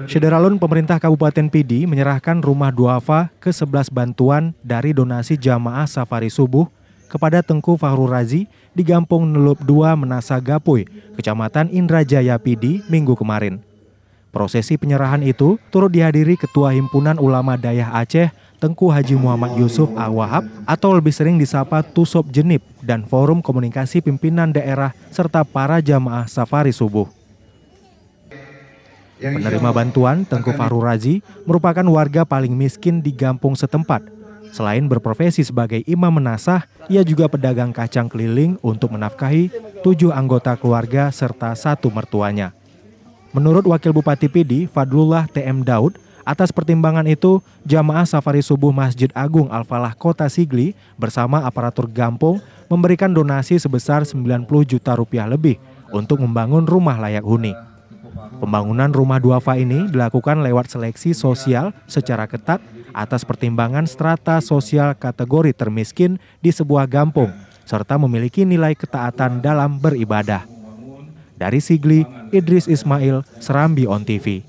Syederalun pemerintah Kabupaten Pidi menyerahkan rumah duafa ke 11 bantuan dari donasi jamaah safari subuh kepada Tengku Fahrul Razi di Gampung Nelup 2 Menasa Gapuy, Kecamatan Indrajaya Pidi, Minggu kemarin. Prosesi penyerahan itu turut dihadiri Ketua Himpunan Ulama Dayah Aceh, Tengku Haji Muhammad Yusuf Al-Wahab atau lebih sering disapa Tusop Jenip dan Forum Komunikasi Pimpinan Daerah serta para jamaah safari subuh. Penerima bantuan Tengku Fahrul Razi merupakan warga paling miskin di Gampung setempat. Selain berprofesi sebagai imam menasah, ia juga pedagang kacang keliling untuk menafkahi 7 anggota keluarga serta 1 mertuanya. Menurut Wakil Bupati Pidi, Fadlullah TM Daud, atas pertimbangan itu, jamaah safari subuh Masjid Agung Al-Falah Kota Sigli bersama aparatur Gampung memberikan donasi sebesar 90 juta rupiah lebih untuk membangun rumah layak huni. Pembangunan rumah duafa ini dilakukan lewat seleksi sosial secara ketat atas pertimbangan strata sosial kategori termiskin di sebuah gampung, serta memiliki nilai ketaatan dalam beribadah. Dari Sigli, Idris Ismail, Serambi On TV.